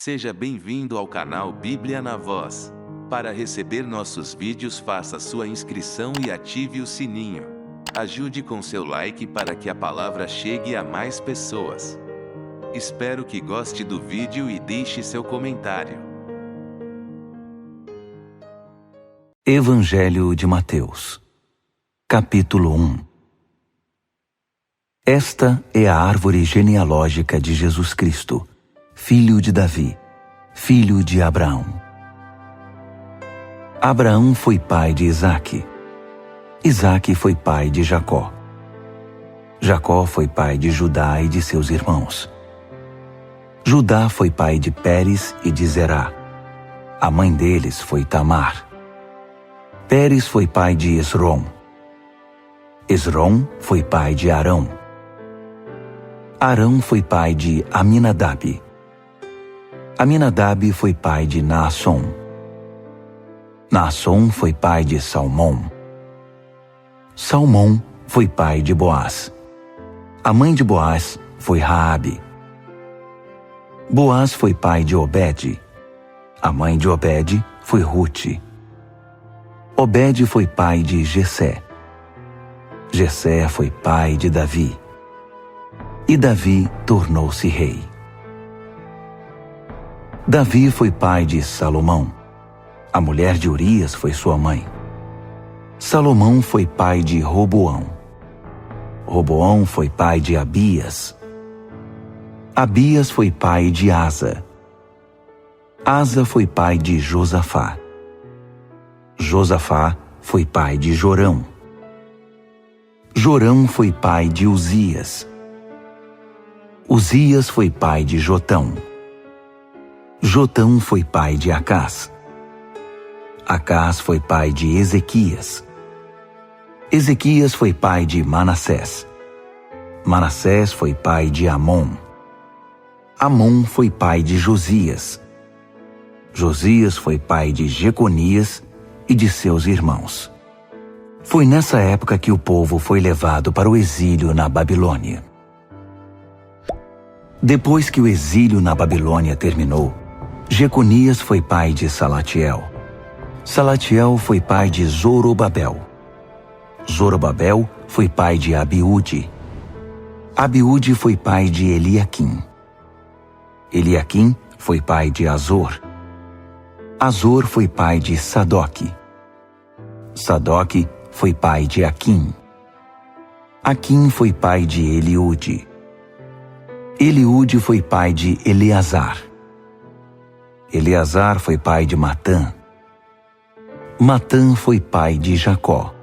Seja bem-vindo ao canal Bíblia na Voz. Para receber nossos vídeos, faça sua inscrição e ative o sininho. Ajude com seu like para que a palavra chegue a mais pessoas. Espero que goste do vídeo e deixe seu comentário. Evangelho de Mateus, capítulo 1. Esta é a árvore genealógica de Jesus Cristo, filho de Davi, filho de Abraão. Abraão foi pai de Isaque. Isaque foi pai de Jacó. Jacó foi pai de Judá e de seus irmãos. Judá foi pai de Pérez e de Zerá. A mãe deles foi Tamar. Pérez foi pai de Esrom. Esrom foi pai de Arão. Arão foi pai de Aminadab. Aminadab foi pai de Naasson. Naasson foi pai de Salmão. Salmão foi pai de Boaz. A mãe de Boaz foi Raabe. Boaz foi pai de Obed. A mãe de Obed foi Rute. Obed foi pai de Jessé. Jessé foi pai de Davi. E Davi tornou-se rei. Davi foi pai de Salomão. A mulher de Urias foi sua mãe. Salomão foi pai de Roboão. Roboão foi pai de Abias. Abias foi pai de Asa. Asa foi pai de Josafá. Josafá foi pai de Jorão. Jorão foi pai de Uzias. Uzias foi pai de Jotão. Jotão foi pai de Acás. Acás foi pai de Ezequias. Ezequias foi pai de Manassés. Manassés foi pai de Amon. Amon foi pai de Josias. Josias foi pai de Jeconias e de seus irmãos. Foi nessa época que o povo foi levado para o exílio na Babilônia. Depois que o exílio na Babilônia terminou, Jeconias foi pai de Salatiel. Salatiel foi pai de Zorobabel. Zorobabel foi pai de Abiúde. Abiúde foi pai de Eliaquim. Eliaquim foi pai de Azor. Azor foi pai de Sadoque. Sadoque foi pai de Aquim. Aquim foi pai de Eliúde. Eliúde foi pai de Eleazar. Eleazar foi pai de Matã. Matã foi pai de Jacó.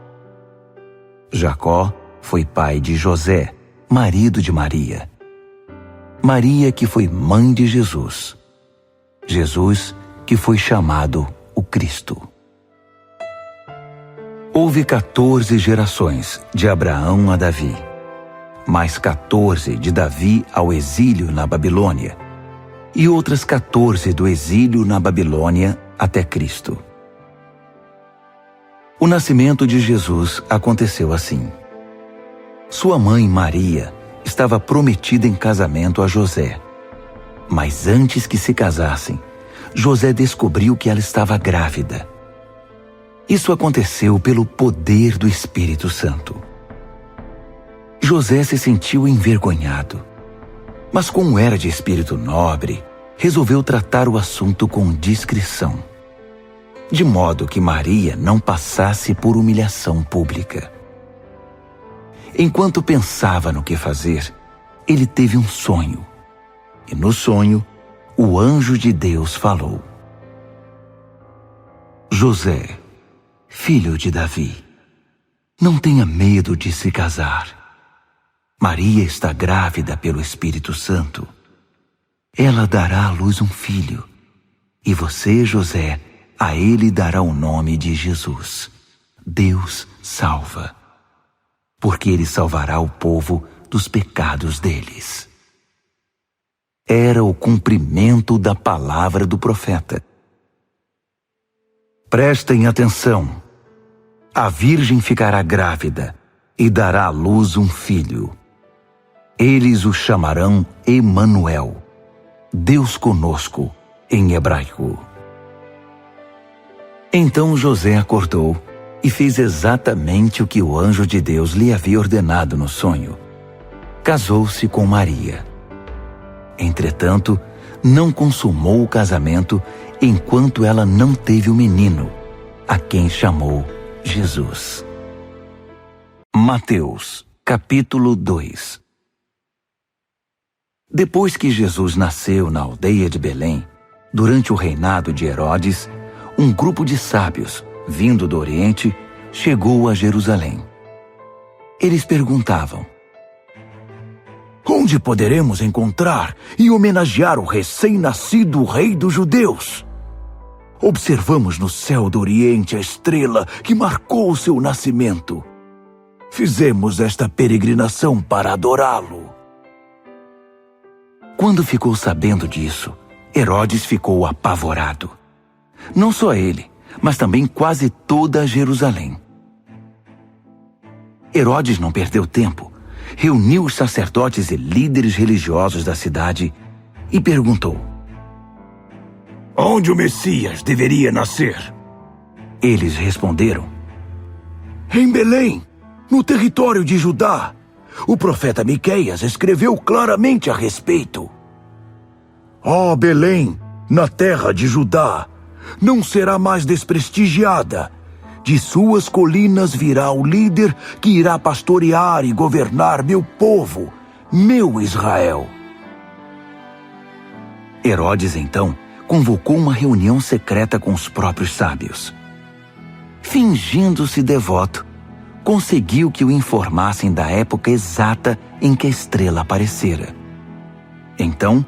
Jacó foi pai de José, marido de Maria. Maria que foi mãe de Jesus. Jesus que foi chamado o Cristo. Houve 14 gerações de Abraão a Davi, mais 14 de Davi ao exílio na Babilônia, e outras 14 do exílio na Babilônia até Cristo. O nascimento de Jesus aconteceu assim. Sua mãe Maria estava prometida em casamento a José, mas antes que se casassem, José descobriu que ela estava grávida. Isso aconteceu pelo poder do Espírito Santo. José se sentiu envergonhado, mas como era de espírito nobre, resolveu tratar o assunto com discrição, de modo que Maria não passasse por humilhação pública. Enquanto pensava no que fazer, ele teve um sonho, e no sonho, o anjo de Deus falou: José, filho de Davi, não tenha medo de se casar. Maria está grávida pelo Espírito Santo. Ela dará à luz um filho, e você, José, a ele dará o nome de Jesus. Deus salva, porque ele salvará o povo dos pecados deles. Era o cumprimento da palavra do profeta. Prestem atenção. A virgem ficará grávida e dará à luz um filho. Eles o chamarão Emanuel, Deus conosco, em hebraico. Então José acordou e fez exatamente o que o anjo de Deus lhe havia ordenado no sonho. Casou-se com Maria. Entretanto, não consumou o casamento enquanto ela não teve o menino, a quem chamou Jesus. Mateus, capítulo 2. Depois que Jesus nasceu na aldeia de Belém, durante o reinado de Herodes, um grupo de sábios, vindo do Oriente, chegou a Jerusalém. Eles perguntavam: onde poderemos encontrar e homenagear o recém-nascido rei dos judeus? Observamos no céu do Oriente a estrela que marcou o seu nascimento. Fizemos esta peregrinação para adorá-lo. Quando ficou sabendo disso, Herodes ficou apavorado. Não só ele, mas também quase toda Jerusalém. Herodes não perdeu tempo. Reuniu os sacerdotes e líderes religiosos da cidade e perguntou: onde o Messias deveria nascer? Eles responderam: em Belém, no território de Judá. O profeta Miqueias escreveu claramente a respeito. Ó Belém, na terra de Judá, não será mais desprestigiada. De suas colinas virá o líder que irá pastorear e governar meu povo, meu Israel. Herodes, então, convocou uma reunião secreta com os próprios sábios. Fingindo-se devoto, conseguiu que o informassem da época exata em que a estrela aparecera. Então,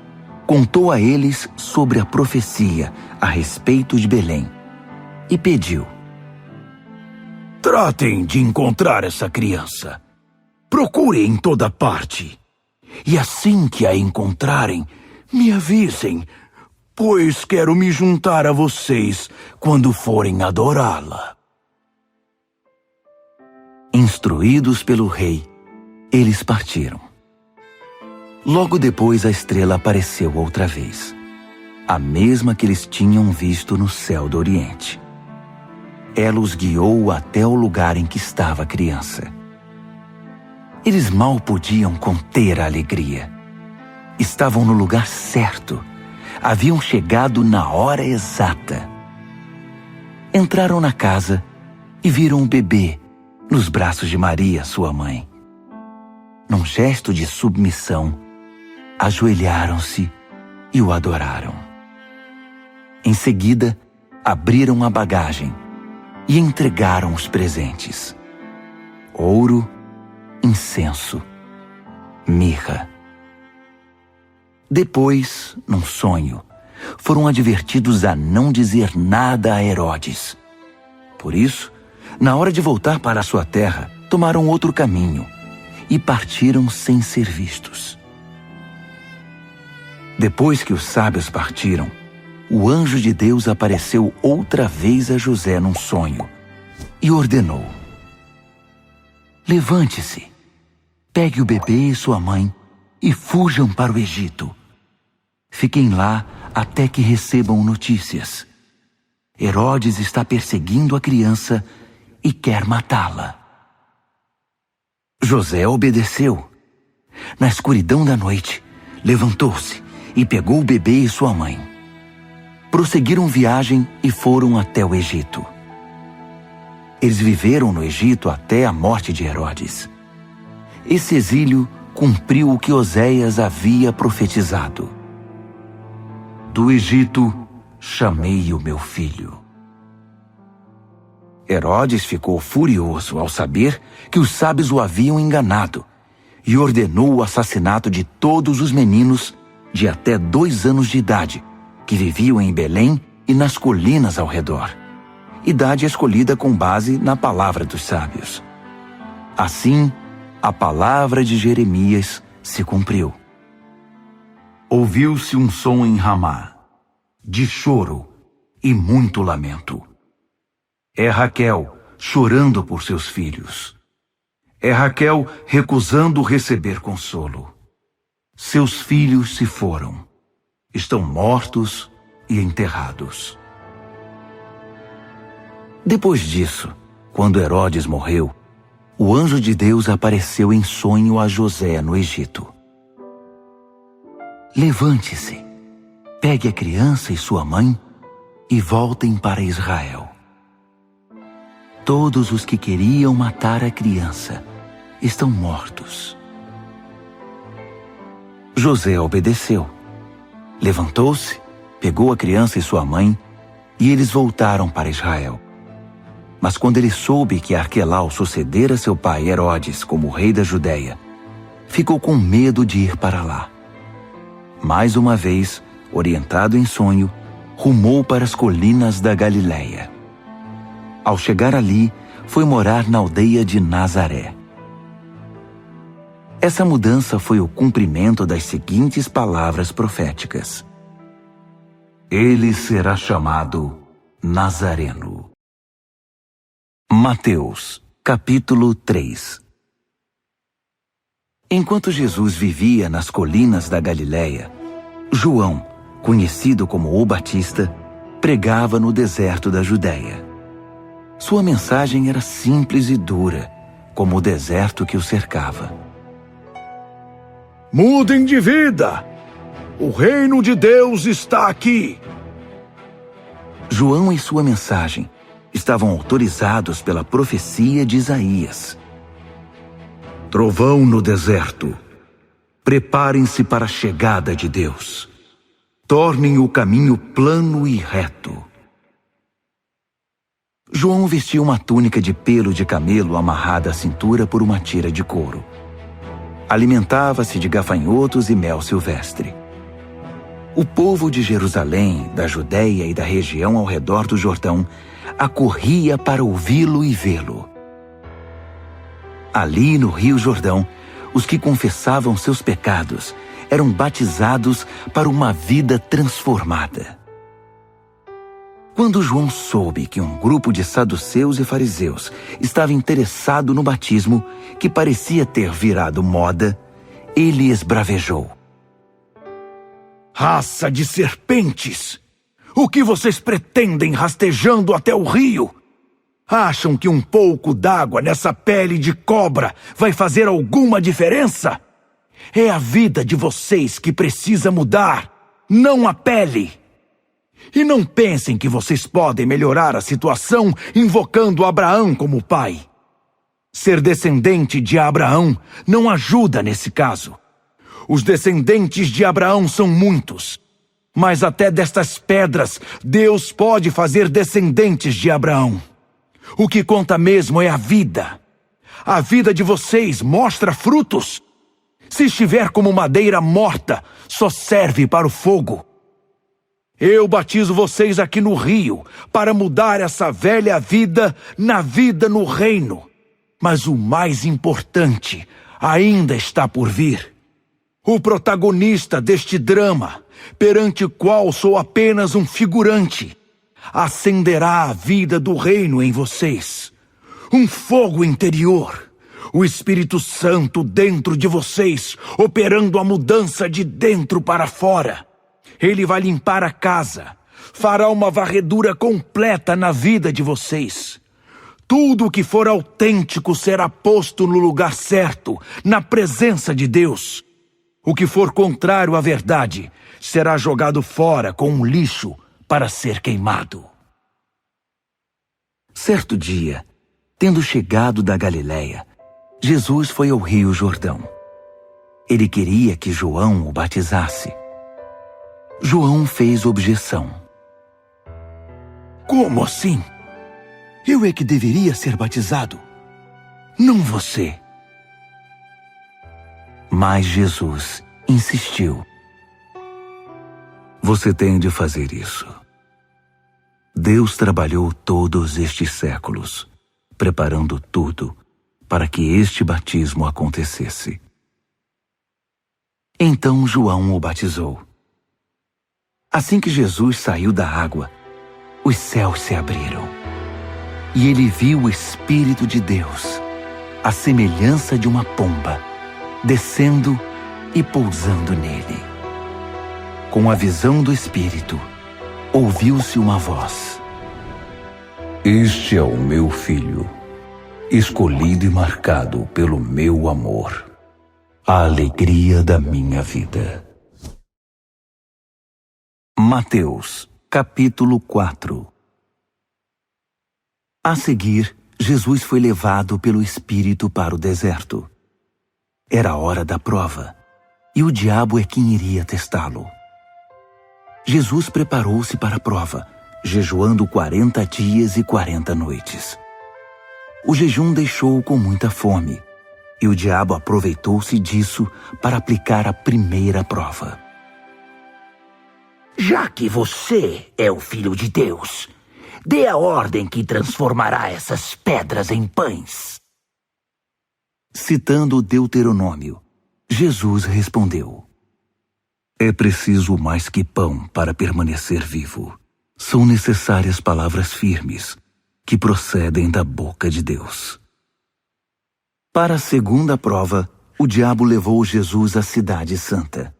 contou a eles sobre a profecia a respeito de Belém e pediu: tratem de encontrar essa criança. Procurem em toda parte. E assim que a encontrarem, me avisem, pois quero me juntar a vocês quando forem adorá-la. Instruídos pelo rei, eles partiram. Logo depois a estrela apareceu outra vez, a mesma que eles tinham visto no céu do Oriente. Ela os guiou até o lugar em que estava a criança. Eles mal podiam conter a alegria. Estavam no lugar certo. Haviam chegado na hora exata. Entraram na casa e viram o bebê nos braços de Maria, sua mãe. Num gesto de submissão, ajoelharam-se e o adoraram. Em seguida, abriram a bagagem e entregaram os presentes: ouro, incenso, mirra. Depois, num sonho, foram advertidos a não dizer nada a Herodes. Por isso, na hora de voltar para a sua terra, tomaram outro caminho e partiram sem ser vistos. Depois que os sábios partiram, o anjo de Deus apareceu outra vez a José num sonho e ordenou: levante-se, pegue o bebê e sua mãe e fujam para o Egito. Fiquem lá até que recebam notícias. Herodes está perseguindo a criança e quer matá-la. José obedeceu. Na escuridão da noite, levantou-se e pegou o bebê e sua mãe. Prosseguiram viagem e foram até o Egito. Eles viveram no Egito até a morte de Herodes. Esse exílio cumpriu o que Oséias havia profetizado: do Egito chamei o meu filho. Herodes ficou furioso ao saber que os sábios o haviam enganado e ordenou o assassinato de todos os meninos de até 2 anos de idade que viviam em Belém e nas colinas ao redor, idade escolhida com base na palavra dos sábios. Assim, a palavra de Jeremias se cumpriu. Ouviu-se um som em Ramá, de choro e muito lamento. É Raquel chorando por seus filhos. É Raquel recusando receber consolo. Seus filhos se foram. Estão mortos e enterrados. Depois disso, quando Herodes morreu, o anjo de Deus apareceu em sonho a José no Egito. Levante-se, pegue a criança e sua mãe e voltem para Israel. Todos os que queriam matar a criança estão mortos. José obedeceu. Levantou-se, pegou a criança e sua mãe e eles voltaram para Israel. Mas quando ele soube que Arquelau sucedera seu pai Herodes como rei da Judéia, ficou com medo de ir para lá. Mais uma vez, orientado em sonho, rumou para as colinas da Galileia. Ao chegar ali, foi morar na aldeia de Nazaré. Essa mudança foi o cumprimento das seguintes palavras proféticas: ele será chamado Nazareno. Mateus, capítulo 3. Enquanto Jesus vivia nas colinas da Galileia, João, conhecido como o Batista, pregava no deserto da Judéia. Sua mensagem era simples e dura, como o deserto que o cercava. Mudem de vida! O reino de Deus está aqui! João e sua mensagem estavam autorizados pela profecia de Isaías. Trovão no deserto. Preparem-se para a chegada de Deus. Tornem o caminho plano e reto. João vestia uma túnica de pelo de camelo amarrada à cintura por uma tira de couro. Alimentava-se de gafanhotos e mel silvestre. O povo de Jerusalém, da Judéia e da região ao redor do Jordão acorria para ouvi-lo e vê-lo. Ali no Rio Jordão, os que confessavam seus pecados eram batizados para uma vida transformada. Quando João soube que um grupo de saduceus e fariseus estava interessado no batismo, que parecia ter virado moda, ele esbravejou: Raça de serpentes! O que vocês pretendem rastejando até o rio? Acham que um pouco d'água nessa pele de cobra vai fazer alguma diferença? É a vida de vocês que precisa mudar, não a pele. E não pensem que vocês podem melhorar a situação invocando Abraão como pai. Ser descendente de Abraão não ajuda nesse caso. Os descendentes de Abraão são muitos. Mas até destas pedras, Deus pode fazer descendentes de Abraão. O que conta mesmo é a vida. A vida de vocês mostra frutos. Se estiver como madeira morta, só serve para o fogo. Eu batizo vocês aqui no rio para mudar essa velha vida na vida no reino. Mas o mais importante ainda está por vir. O protagonista deste drama, perante o qual sou apenas um figurante, acenderá a vida do reino em vocês. Um fogo interior, o Espírito Santo dentro de vocês, operando a mudança de dentro para fora. Ele vai limpar a casa, fará uma varredura completa na vida de vocês. Tudo o que for autêntico será posto no lugar certo, na presença de Deus. O que for contrário à verdade será jogado fora com um lixo para ser queimado. Certo dia, tendo chegado da Galileia, Jesus foi ao Rio Jordão. Ele queria que João o batizasse. João fez objeção. Como assim? Eu é que deveria ser batizado, não você. Mas Jesus insistiu. Você tem de fazer isso. Deus trabalhou todos estes séculos, preparando tudo para que este batismo acontecesse. Então João o batizou. Assim que Jesus saiu da água, os céus se abriram. E ele viu o Espírito de Deus, à semelhança de uma pomba, descendo e pousando nele. Com a visão do Espírito, ouviu-se uma voz: Este é o meu filho, escolhido e marcado pelo meu amor, a alegria da minha vida. Mateus, capítulo 4. A seguir, Jesus foi levado pelo Espírito para o deserto. Era a hora da prova, e o diabo é quem iria testá-lo. Jesus preparou-se para a prova, jejuando 40 dias e 40 noites. O jejum deixou-o com muita fome, e o diabo aproveitou-se disso para aplicar a primeira prova. Já que você é o Filho de Deus, dê a ordem que transformará essas pedras em pães. Citando o Deuteronômio, Jesus respondeu: É preciso mais que pão para permanecer vivo. São necessárias palavras firmes, que procedem da boca de Deus. Para a segunda prova, o diabo levou Jesus à cidade santa.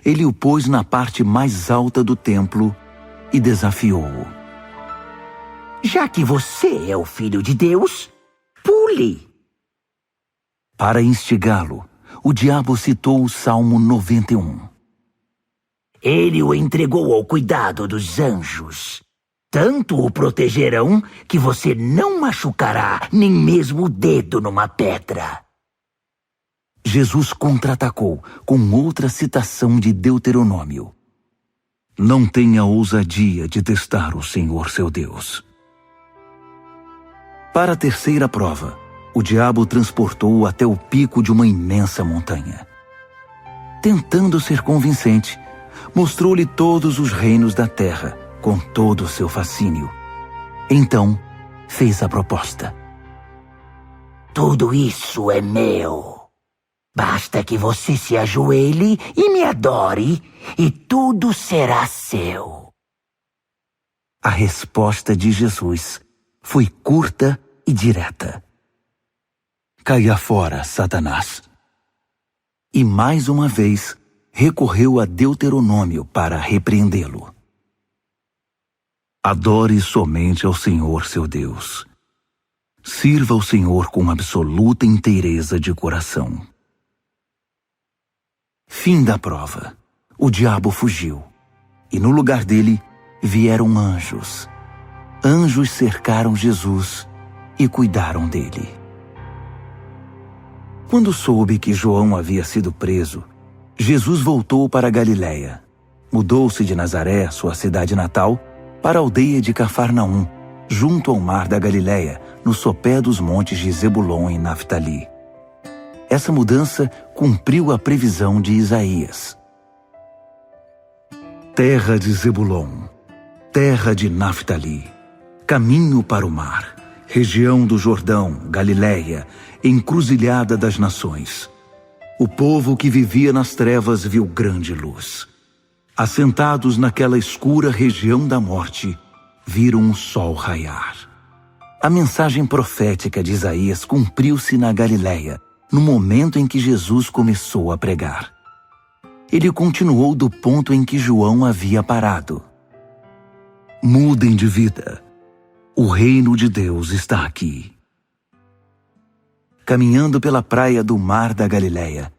Ele o pôs na parte mais alta do templo e desafiou-o. Já que você é o Filho de Deus, pule! Para instigá-lo, o diabo citou o Salmo 91. Ele o entregou ao cuidado dos anjos. Tanto o protegerão que você não machucará nem mesmo o dedo numa pedra. Jesus contra-atacou com outra citação de Deuteronômio. Não tenha ousadia de testar o Senhor seu Deus. Para a terceira prova, o diabo transportou-o até o pico de uma imensa montanha. Tentando ser convincente, mostrou-lhe todos os reinos da terra, com todo o seu fascínio. Então, fez a proposta. Tudo isso é meu. Basta que você se ajoelhe e me adore, e tudo será seu. A resposta de Jesus foi curta e direta. Caia fora, Satanás. E mais uma vez recorreu a Deuteronômio para repreendê-lo. Adore somente ao Senhor seu Deus. Sirva ao Senhor com absoluta inteireza de coração. Fim da prova. O diabo fugiu, e no lugar dele vieram anjos. Anjos cercaram Jesus e cuidaram dele. Quando soube que João havia sido preso, Jesus voltou para a Galiléia. Mudou-se de Nazaré, sua cidade natal, para a aldeia de Cafarnaum, junto ao mar da Galiléia, no sopé dos montes de Zebulon e Naftali. Essa mudança cumpriu a previsão de Isaías. Terra de Zebulon, terra de Naftali, caminho para o mar, região do Jordão, Galiléia, encruzilhada das nações. O povo que vivia nas trevas viu grande luz. Assentados naquela escura região da morte, viram o sol raiar. A mensagem profética de Isaías cumpriu-se na Galiléia, no momento em que Jesus começou a pregar. Ele continuou do ponto em que João havia parado. Mudem de vida. O reino de Deus está aqui. Caminhando pela praia do mar da Galiléia,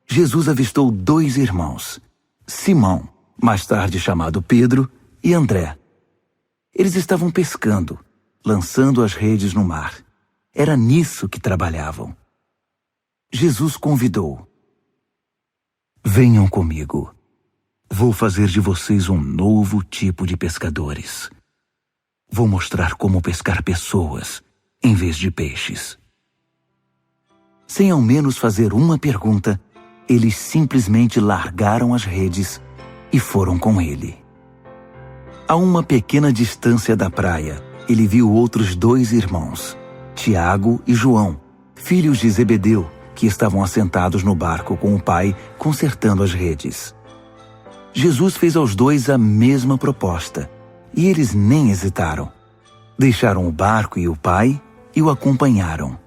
Jesus avistou 2 irmãos, Simão, mais tarde chamado Pedro, e André. Eles estavam pescando, lançando as redes no mar. Era nisso que trabalhavam. Jesus convidou: Venham comigo. Vou fazer de vocês um novo tipo de pescadores. Vou mostrar como pescar pessoas em vez de peixes. Sem ao menos fazer uma pergunta, eles simplesmente largaram as redes e foram com ele. A uma pequena distância da praia, ele viu outros 2 irmãos, Tiago e João, filhos de Zebedeu, que estavam assentados no barco com o pai, consertando as redes. Jesus fez aos 2 a mesma proposta, e eles nem hesitaram. Deixaram o barco e o pai e o acompanharam.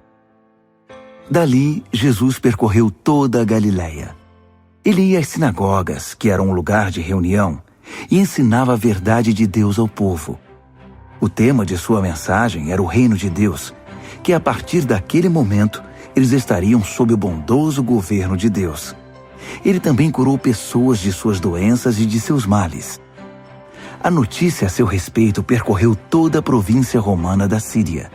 Dali, Jesus percorreu toda a Galiléia. Ele ia às sinagogas, que eram um lugar de reunião, e ensinava a verdade de Deus ao povo. O tema de sua mensagem era o reino de Deus, que a partir daquele momento eles estariam sob o bondoso governo de Deus. Ele também curou pessoas de suas doenças e de seus males. A notícia a seu respeito percorreu toda a província romana da Síria.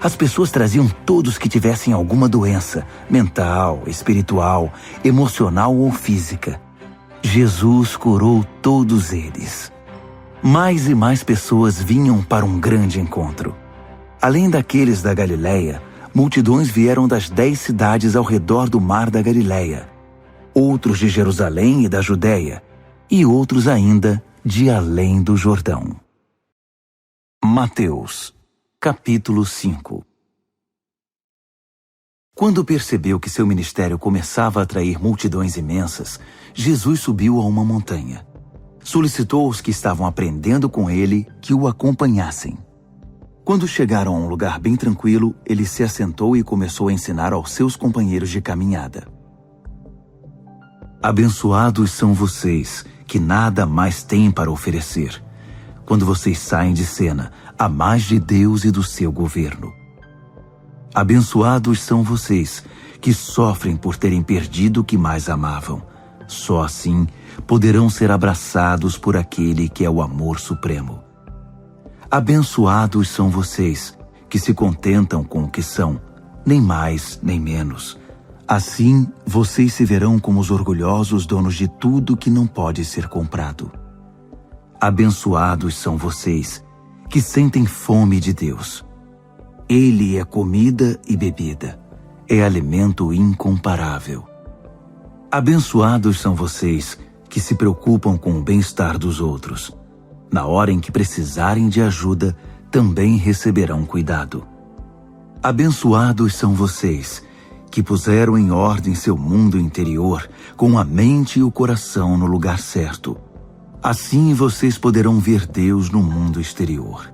As pessoas traziam todos que tivessem alguma doença, mental, espiritual, emocional ou física. Jesus curou todos eles. Mais e mais pessoas vinham para um grande encontro. Além daqueles da Galileia, multidões vieram das 10 cidades ao redor do mar da Galileia, outros de Jerusalém e da Judéia, e outros ainda de além do Jordão. Mateus, capítulo 5. Quando percebeu que seu ministério começava a atrair multidões imensas, Jesus subiu a uma montanha. Solicitou aos que estavam aprendendo com ele que o acompanhassem. Quando chegaram a um lugar bem tranquilo, ele se assentou e começou a ensinar aos seus companheiros de caminhada. Abençoados são vocês, que nada mais têm para oferecer, quando vocês saem de cena, a mais de Deus e do seu governo. Abençoados são vocês, que sofrem por terem perdido o que mais amavam. Só assim poderão ser abraçados por aquele que é o amor supremo. Abençoados são vocês, que se contentam com o que são, nem mais nem menos. Assim, vocês se verão como os orgulhosos donos de tudo que não pode ser comprado. Abençoados são vocês, que sentem fome de Deus. Ele é comida e bebida, é alimento incomparável. Abençoados são vocês, que se preocupam com o bem-estar dos outros. Na hora em que precisarem de ajuda, também receberão cuidado. Abençoados são vocês, que puseram em ordem seu mundo interior, com a mente e o coração no lugar certo. Assim vocês poderão ver Deus no mundo exterior.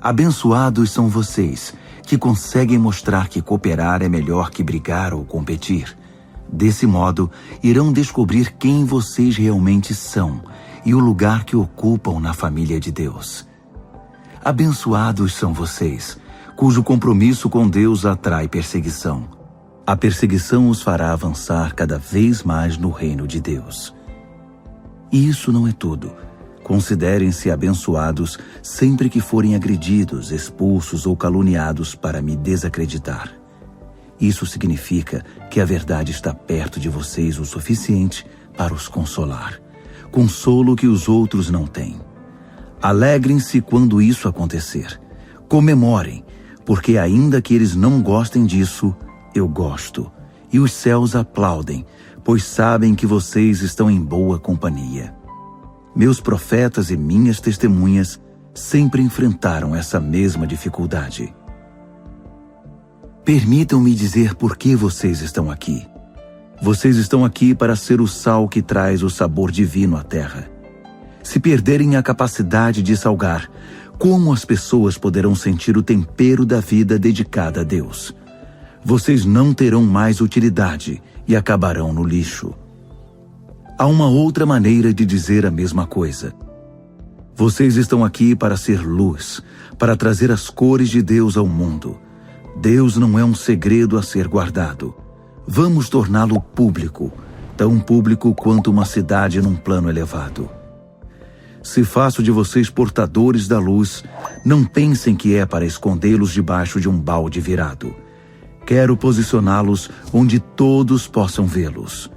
Abençoados são vocês, que conseguem mostrar que cooperar é melhor que brigar ou competir. Desse modo, irão descobrir quem vocês realmente são e o lugar que ocupam na família de Deus. Abençoados são vocês, cujo compromisso com Deus atrai perseguição. A perseguição os fará avançar cada vez mais no reino de Deus. E isso não é tudo. Considerem-se abençoados sempre que forem agredidos, expulsos ou caluniados para me desacreditar. Isso significa que a verdade está perto de vocês o suficiente para os consolar. Consolo que os outros não têm. Alegrem-se quando isso acontecer. Comemorem, porque ainda que eles não gostem disso, eu gosto. E os céus aplaudem, pois sabem que vocês estão em boa companhia. Meus profetas e minhas testemunhas sempre enfrentaram essa mesma dificuldade. Permitam-me dizer por que vocês estão aqui. Vocês estão aqui para ser o sal que traz o sabor divino à terra. Se perderem a capacidade de salgar, como as pessoas poderão sentir o tempero da vida dedicada a Deus? Vocês não terão mais utilidade e acabarão no lixo. Há uma outra maneira de dizer a mesma coisa. Vocês estão aqui para ser luz, para trazer as cores de Deus ao mundo. Deus não é um segredo a ser guardado. Vamos torná-lo público, tão público quanto uma cidade num plano elevado. Se faço de vocês portadores da luz, não pensem que é para escondê-los debaixo de um balde virado. Quero posicioná-los onde todos possam vê-los.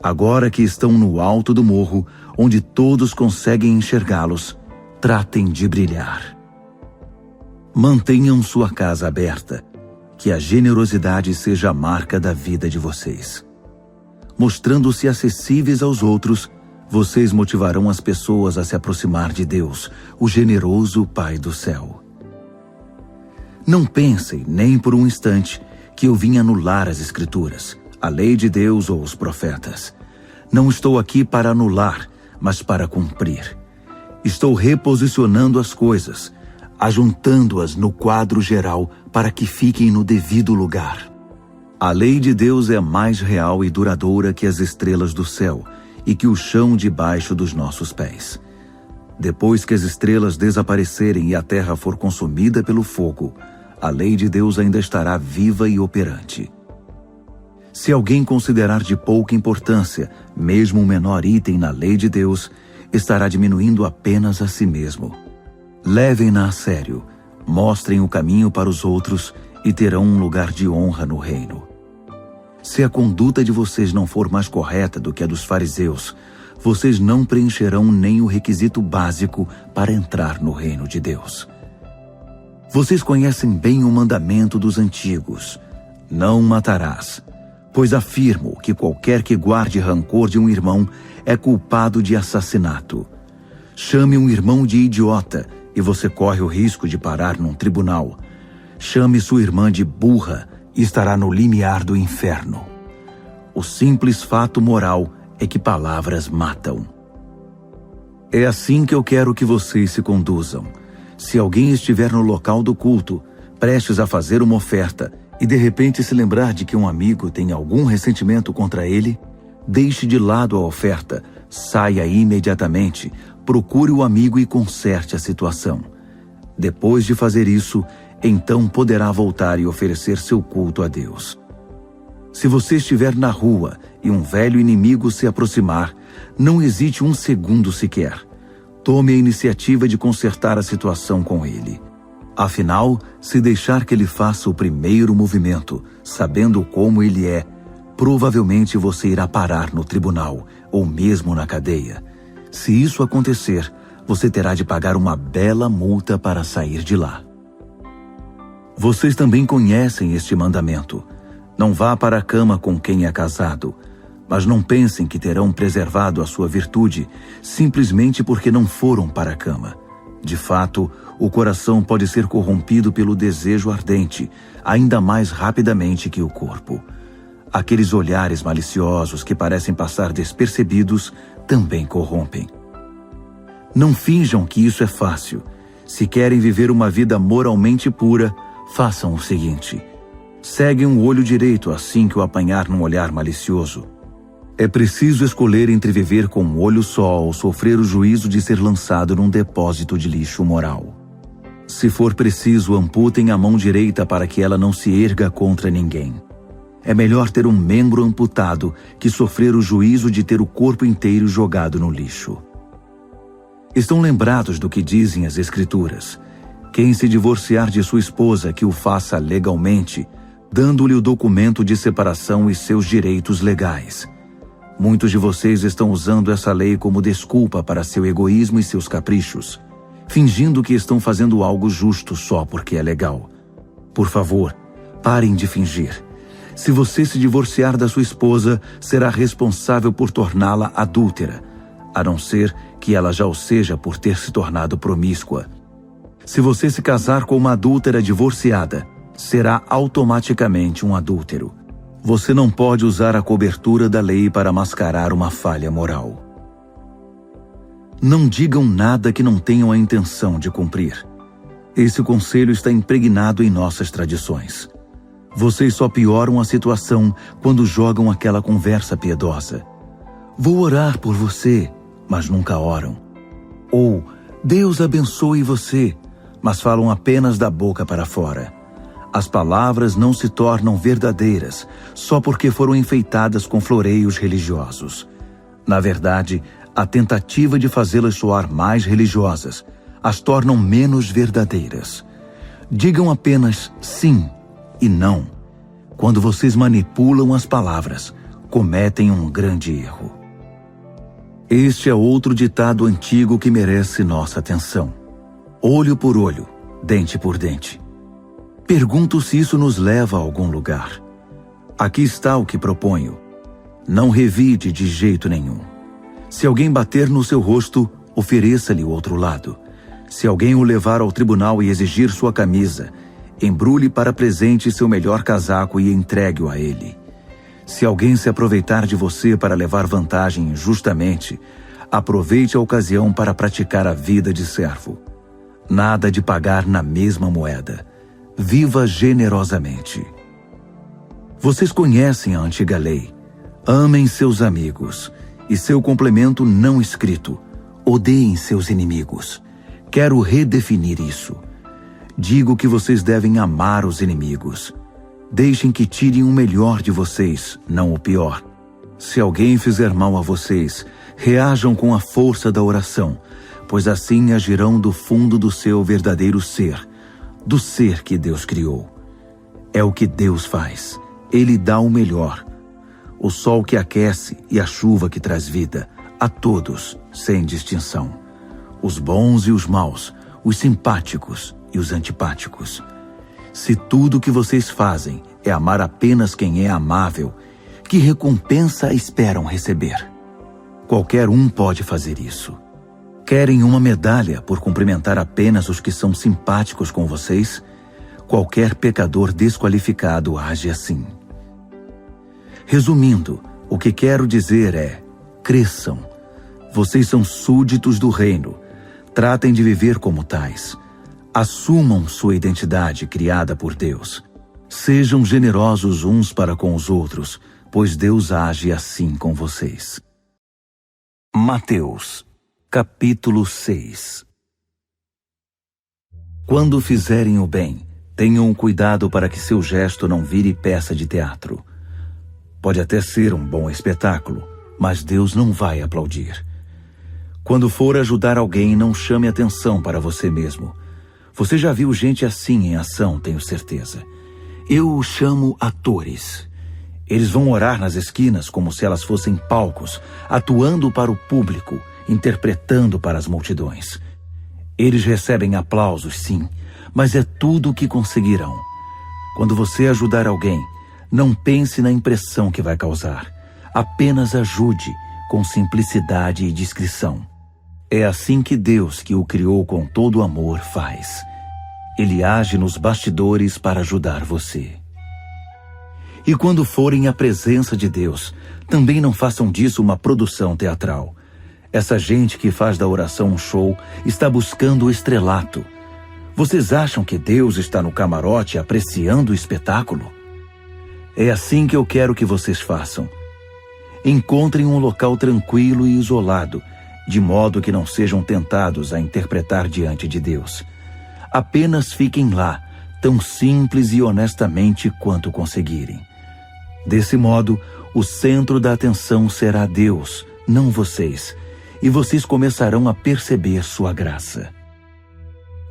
Agora que estão no alto do morro, onde todos conseguem enxergá-los, tratem de brilhar. Mantenham sua casa aberta, que a generosidade seja a marca da vida de vocês. Mostrando-se acessíveis aos outros, vocês motivarão as pessoas a se aproximar de Deus, o generoso Pai do céu. Não pensem, nem por um instante, que eu vim anular as Escrituras, a lei de Deus ou os profetas. Não estou aqui para anular, mas para cumprir. Estou reposicionando as coisas, ajuntando-as no quadro geral para que fiquem no devido lugar. A lei de Deus é mais real e duradoura que as estrelas do céu, e que o chão debaixo dos nossos pés. Depois que as estrelas desaparecerem e a terra for consumida pelo fogo, a lei de Deus ainda estará viva e operante. Se alguém considerar de pouca importância, mesmo um menor item na lei de Deus, estará diminuindo apenas a si mesmo. Levem-na a sério, mostrem o caminho para os outros e terão um lugar de honra no reino. Se a conduta de vocês não for mais correta do que a dos fariseus, vocês não preencherão nem o requisito básico para entrar no reino de Deus. Vocês conhecem bem o mandamento dos antigos: não matarás, pois afirmo que qualquer que guarde rancor de um irmão é culpado de assassinato. Chame um irmão de idiota e você corre o risco de parar num tribunal. Chame sua irmã de burra e estará no limiar do inferno. O simples fato moral é que palavras matam. É assim que eu quero que vocês se conduzam. Se alguém estiver no local do culto, prestes a fazer uma oferta, e de repente se lembrar de que um amigo tem algum ressentimento contra ele, deixe de lado a oferta, saia imediatamente, procure o amigo e conserte a situação. Depois de fazer isso, então poderá voltar e oferecer seu culto a Deus. Se você estiver na rua e um velho inimigo se aproximar, não hesite um segundo sequer. Tome a iniciativa de consertar a situação com ele. Afinal, se deixar que ele faça o primeiro movimento, sabendo como ele é, provavelmente você irá parar no tribunal ou mesmo na cadeia. Se isso acontecer, você terá de pagar uma bela multa para sair de lá. Vocês também conhecem este mandamento: não vá para a cama com quem é casado, mas não pensem que terão preservado a sua virtude simplesmente porque não foram para a cama. De fato, o coração pode ser corrompido pelo desejo ardente, ainda mais rapidamente que o corpo. Aqueles olhares maliciosos que parecem passar despercebidos também corrompem. Não finjam que isso é fácil. Se querem viver uma vida moralmente pura, façam o seguinte: seguem um olho direito assim que o apanhar num olhar malicioso. É preciso escolher entre viver com um olho só ou sofrer o juízo de ser lançado num depósito de lixo moral. Se for preciso, amputem a mão direita para que ela não se erga contra ninguém. É melhor ter um membro amputado que sofrer o juízo de ter o corpo inteiro jogado no lixo. Estão lembrados do que dizem as Escrituras: quem se divorciar de sua esposa, que o faça legalmente, dando-lhe o documento de separação e seus direitos legais. Muitos de vocês estão usando essa lei como desculpa para seu egoísmo e seus caprichos, fingindo que estão fazendo algo justo só porque é legal. Por favor, parem de fingir. Se você se divorciar da sua esposa, será responsável por torná-la adúltera, a não ser que ela já o seja por ter se tornado promíscua. Se você se casar com uma adúltera divorciada, será automaticamente um adúltero. Você não pode usar a cobertura da lei para mascarar uma falha moral. Não digam nada que não tenham a intenção de cumprir. Esse conselho está impregnado em nossas tradições. Vocês só pioram a situação quando jogam aquela conversa piedosa: vou orar por você, mas nunca oram. Ou, Deus abençoe você, mas falam apenas da boca para fora. As palavras não se tornam verdadeiras só porque foram enfeitadas com floreios religiosos. Na verdade, a tentativa de fazê-las soar mais religiosas as tornam menos verdadeiras. Digam apenas sim e não. Quando vocês manipulam as palavras, cometem um grande erro. Este é outro ditado antigo que merece nossa atenção: olho por olho, dente por dente. Pergunto se isso nos leva a algum lugar. Aqui está o que proponho: não revide de jeito nenhum. Se alguém bater no seu rosto, ofereça-lhe o outro lado. Se alguém o levar ao tribunal e exigir sua camisa, embrulhe para presente seu melhor casaco e entregue-o a ele. Se alguém se aproveitar de você para levar vantagem injustamente, aproveite a ocasião para praticar a vida de servo. Nada de pagar na mesma moeda. Viva generosamente. Vocês conhecem a antiga lei: amem seus amigos E seu complemento não escrito: odeiem seus inimigos. Quero redefinir isso. Digo que vocês devem amar os inimigos. Deixem que tirem o melhor de vocês, não o pior. Se alguém fizer mal a vocês, reajam com a força da oração, pois assim agirão do fundo do seu verdadeiro ser, do ser que Deus criou. É o que Deus faz. Ele dá o melhor. O sol que aquece e a chuva que traz vida, a todos, sem distinção. Os bons e os maus, os simpáticos e os antipáticos. Se tudo o que vocês fazem é amar apenas quem é amável, que recompensa esperam receber? Qualquer um pode fazer isso. Querem uma medalha por cumprimentar apenas os que são simpáticos com vocês? Qualquer pecador desqualificado age assim. Resumindo, o que quero dizer é: cresçam. Vocês são súditos do reino. Tratem de viver como tais. Assumam sua identidade criada por Deus. Sejam generosos uns para com os outros, pois Deus age assim com vocês. Mateus, capítulo 6. Quando fizerem o bem, tenham cuidado para que seu gesto não vire peça de teatro. Pode até ser um bom espetáculo, mas Deus não vai aplaudir. Quando for ajudar alguém, não chame atenção para você mesmo. Você já viu gente assim em ação, tenho certeza. Eu os chamo atores. Eles vão orar nas esquinas como se elas fossem palcos, atuando para o público, interpretando para as multidões. Eles recebem aplausos, sim, mas é tudo o que conseguirão. Quando você ajudar alguém, não pense na impressão que vai causar. Apenas ajude com simplicidade e discrição. É assim que Deus, que o criou com todo amor, faz. Ele age nos bastidores para ajudar você. E quando forem à presença de Deus, também não façam disso uma produção teatral. Essa gente que faz da oração um show está buscando o estrelato. Vocês acham que Deus está no camarote apreciando o espetáculo? É assim que eu quero que vocês façam. Encontrem um local tranquilo e isolado, de modo que não sejam tentados a interpretar diante de Deus. Apenas fiquem lá, tão simples e honestamente quanto conseguirem. Desse modo, o centro da atenção será Deus, não vocês, e vocês começarão a perceber sua graça.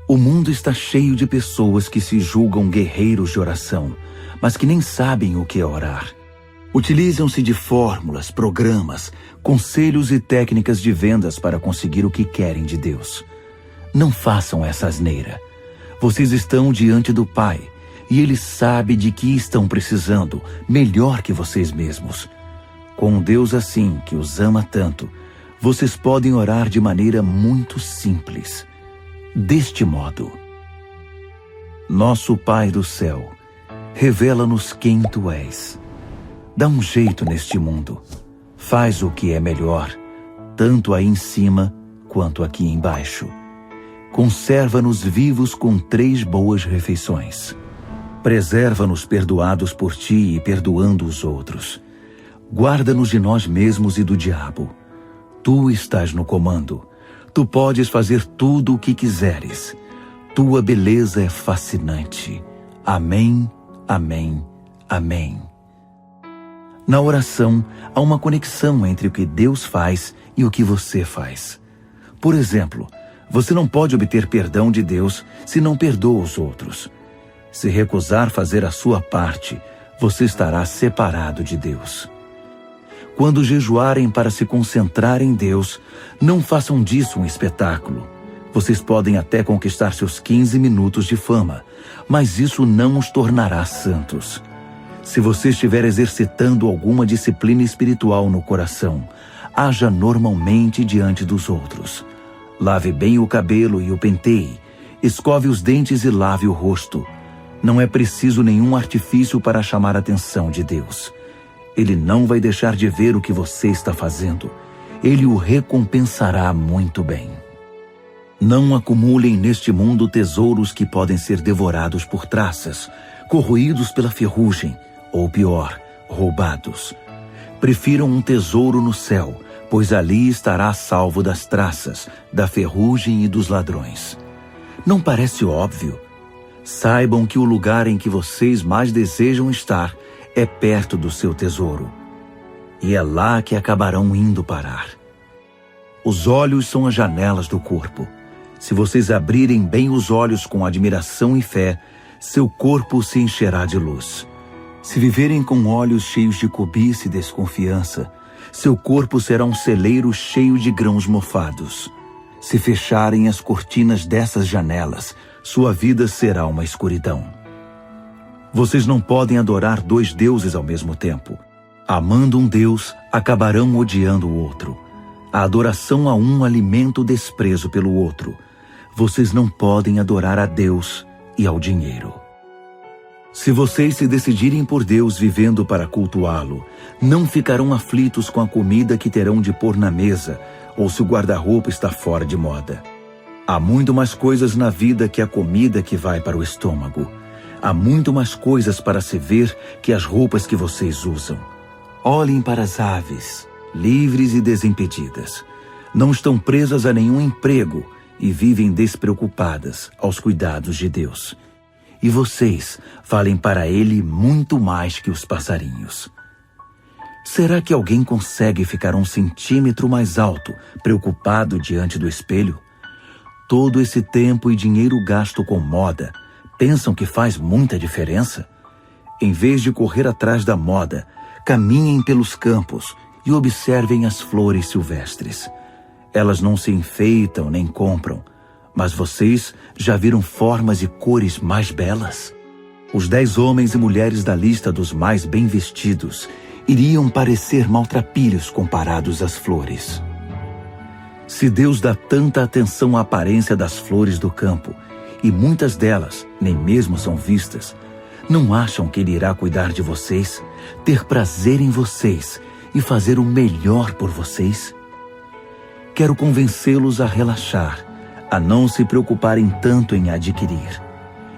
O mundo está cheio de pessoas que se julgam guerreiros de oração, mas que nem sabem o que é orar. Utilizam-se de fórmulas, programas, conselhos e técnicas de vendas para conseguir o que querem de Deus. Não façam essa asneira. Vocês estão diante do Pai, e Ele sabe de que estão precisando, melhor que vocês mesmos. Com um Deus assim, que os ama tanto, vocês podem orar de maneira muito simples. Deste modo: Nosso Pai do céu, revela-nos quem Tu és. Dá um jeito neste mundo. Faz o que é melhor, tanto aí em cima quanto aqui embaixo. Conserva-nos vivos com 3 boas refeições. Preserva-nos perdoados por Ti e perdoando os outros. Guarda-nos de nós mesmos e do diabo. Tu estás no comando. Tu podes fazer tudo o que quiseres. Tua beleza é fascinante. Amém, amém, amém. Na oração, há uma conexão entre o que Deus faz e o que você faz. Por exemplo, você não pode obter perdão de Deus se não perdoa os outros. Se recusar fazer a sua parte, você estará separado de Deus. Quando jejuarem para se concentrar em Deus, não façam disso um espetáculo. Vocês podem até conquistar seus 15 minutos de fama, mas isso não os tornará santos. Se você estiver exercitando alguma disciplina espiritual no coração, haja normalmente diante dos outros. Lave bem o cabelo e o penteie, escove os dentes e lave o rosto. Não é preciso nenhum artifício para chamar a atenção de Deus. Ele não vai deixar de ver o que você está fazendo. Ele o recompensará muito bem. Não acumulem neste mundo tesouros que podem ser devorados por traças, corroídos pela ferrugem, ou pior, roubados. Prefiram um tesouro no céu, pois ali estará salvo das traças, da ferrugem e dos ladrões. Não parece óbvio? Saibam que o lugar em que vocês mais desejam estar é perto do seu tesouro. E é lá que acabarão indo parar. Os olhos são as janelas do corpo. Se vocês abrirem bem os olhos com admiração e fé, seu corpo se encherá de luz. Se viverem com olhos cheios de cobiça e desconfiança, seu corpo será um celeiro cheio de grãos mofados. Se fecharem as cortinas dessas janelas, sua vida será uma escuridão. Vocês não podem adorar dois deuses ao mesmo tempo. Amando um Deus, acabarão odiando o outro. A adoração a um alimenta o desprezo pelo outro. Vocês não podem adorar a Deus e ao dinheiro. Se vocês se decidirem por Deus vivendo para cultuá-lo, não ficarão aflitos com a comida que terão de pôr na mesa, ou se o guarda-roupa está fora de moda. Há muito mais coisas na vida que a comida que vai para o estômago. Há muito mais coisas para se ver que as roupas que vocês usam. Olhem para as aves, livres e desimpedidas. Não estão presas a nenhum emprego e vivem despreocupadas aos cuidados de Deus. E vocês valem para Ele muito mais que os passarinhos. Será que alguém consegue ficar 1 centímetro mais alto, preocupado diante do espelho? Todo esse tempo e dinheiro gasto com moda, pensam que faz muita diferença? Em vez de correr atrás da moda, caminhem pelos campos e observem as flores silvestres. Elas não se enfeitam nem compram, mas vocês já viram formas e cores mais belas? Os 10 homens e mulheres da lista dos mais bem vestidos iriam parecer maltrapilhos comparados às flores. Se Deus dá tanta atenção à aparência das flores do campo, e muitas delas nem mesmo são vistas, não acham que Ele irá cuidar de vocês, ter prazer em vocês e fazer o melhor por vocês? Quero convencê-los a relaxar, a não se preocuparem tanto em adquirir.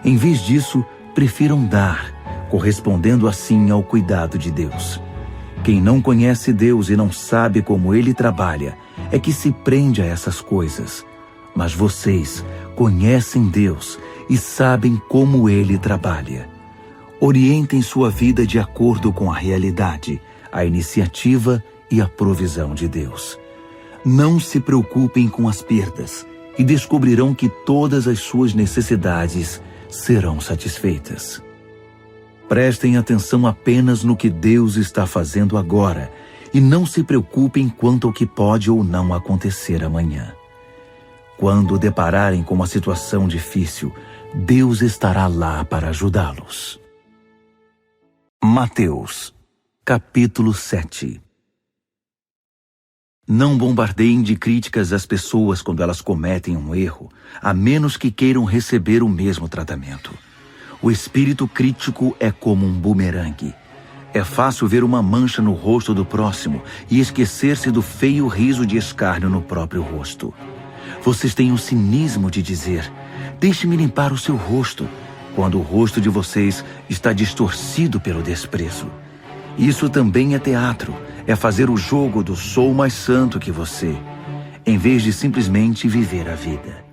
Em vez disso, prefiram dar, correspondendo assim ao cuidado de Deus. Quem não conhece Deus e não sabe como Ele trabalha, é que se prende a essas coisas. Mas vocês conhecem Deus e sabem como Ele trabalha. Orientem sua vida de acordo com a realidade, a iniciativa e a provisão de Deus. Não se preocupem com as perdas e descobrirão que todas as suas necessidades serão satisfeitas. Prestem atenção apenas no que Deus está fazendo agora e não se preocupem quanto ao que pode ou não acontecer amanhã. Quando depararem com uma situação difícil, Deus estará lá para ajudá-los. Mateus, capítulo 7. Não bombardeiem de críticas as pessoas quando elas cometem um erro, a menos que queiram receber o mesmo tratamento. O espírito crítico é como um bumerangue. É fácil ver uma mancha no rosto do próximo e esquecer-se do feio riso de escárnio no próprio rosto. Vocês têm o cinismo de dizer: deixe-me limpar o seu rosto, quando o rosto de vocês está distorcido pelo desprezo. Isso também é teatro, é fazer o jogo do sou mais santo que você, em vez de simplesmente viver a vida.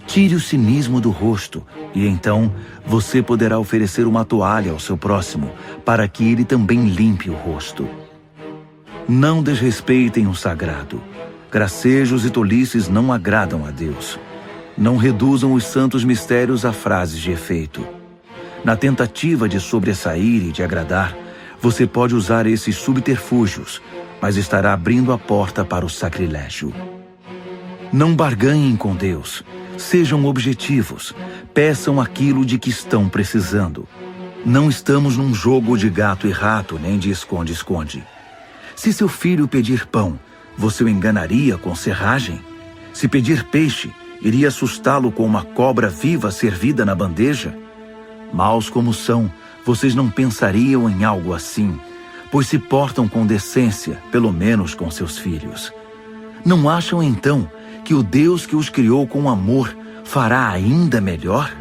Tire o cinismo do rosto e então você poderá oferecer uma toalha ao seu próximo para que ele também limpe o rosto. Não desrespeitem o sagrado. Gracejos e tolices não agradam a Deus. Não reduzam os santos mistérios a frases de efeito. Na tentativa de sobressair e de agradar, você pode usar esses subterfúgios, mas estará abrindo a porta para o sacrilégio. Não barganhem com Deus. Sejam objetivos. Peçam aquilo de que estão precisando. Não estamos num jogo de gato e rato, nem de esconde-esconde. Se seu filho pedir pão, você o enganaria com serragem? Se pedir peixe, iria assustá-lo com uma cobra viva servida na bandeja? Maus como são, vocês não pensariam em algo assim, pois se portam com decência, pelo menos com seus filhos. Não acham então que o Deus que os criou com amor fará ainda melhor?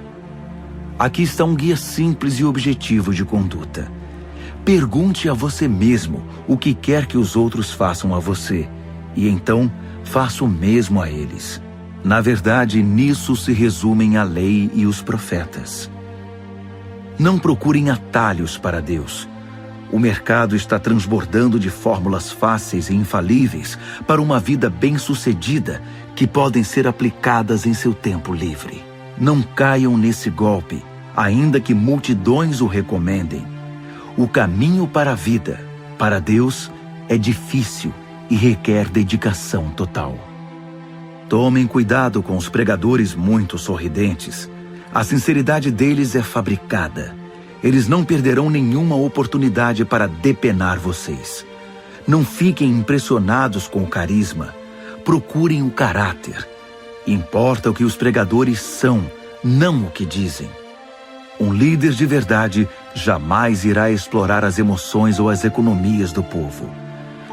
Aqui está um guia simples e objetivo de conduta. Pergunte a você mesmo o que quer que os outros façam a você, e então faça o mesmo a eles. Na verdade, nisso se resumem a lei e os profetas. Não procurem atalhos para Deus. O mercado está transbordando de fórmulas fáceis e infalíveis para uma vida bem-sucedida que podem ser aplicadas em seu tempo livre. Não caiam nesse golpe, ainda que multidões o recomendem. O caminho para a vida, para Deus, é difícil e requer dedicação total. Tomem cuidado com os pregadores muito sorridentes. A sinceridade deles é fabricada. Eles não perderão nenhuma oportunidade para depenar vocês. Não fiquem impressionados com o carisma. Procurem o caráter. Importa o que os pregadores são, não o que dizem. Um líder de verdade jamais irá explorar as emoções ou as economias do povo.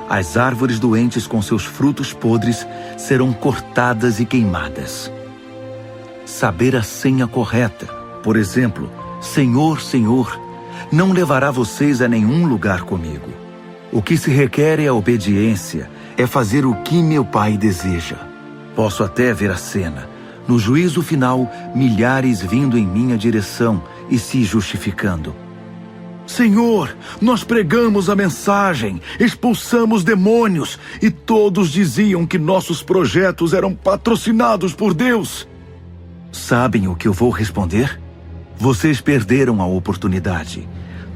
As árvores doentes com seus frutos podres serão cortadas e queimadas. Saber a senha correta, por exemplo, Senhor, Senhor, não levará vocês a nenhum lugar comigo. O que se requer é a obediência, é fazer o que meu Pai deseja. Posso até ver a cena. No juízo final, milhares vindo em minha direção e se justificando. Senhor, nós pregamos a mensagem, expulsamos demônios e todos diziam que nossos projetos eram patrocinados por Deus. Sabem o que eu vou responder? Vocês perderam a oportunidade.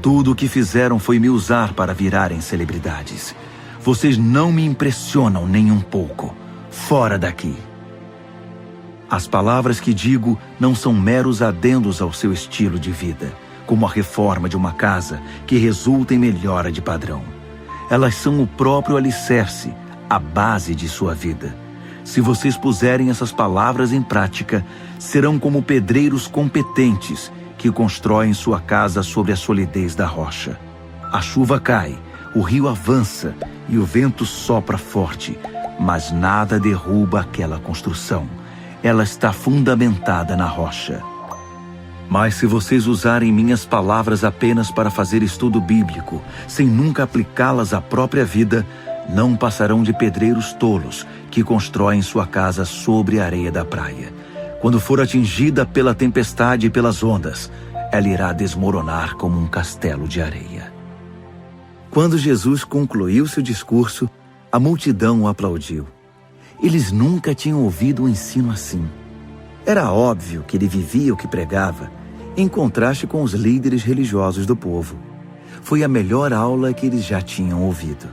Tudo o que fizeram foi me usar para virarem celebridades. Vocês não me impressionam nem um pouco. Fora daqui. As palavras que digo não são meros adendos ao seu estilo de vida, como a reforma de uma casa que resulta em melhora de padrão. Elas são o próprio alicerce, a base de sua vida. Se vocês puserem essas palavras em prática, serão como pedreiros competentes que constroem sua casa sobre a solidez da rocha. A chuva cai, o rio avança e o vento sopra forte, mas nada derruba aquela construção. Ela está fundamentada na rocha. Mas se vocês usarem minhas palavras apenas para fazer estudo bíblico, sem nunca aplicá-las à própria vida, não passarão de pedreiros tolos que constroem sua casa sobre a areia da praia. Quando for atingida pela tempestade e pelas ondas, ela irá desmoronar como um castelo de areia. Quando Jesus concluiu seu discurso, a multidão o aplaudiu. Eles nunca tinham ouvido um ensino assim. Era óbvio que ele vivia o que pregava, em contraste com os líderes religiosos do povo. Foi a melhor aula que eles já tinham ouvido.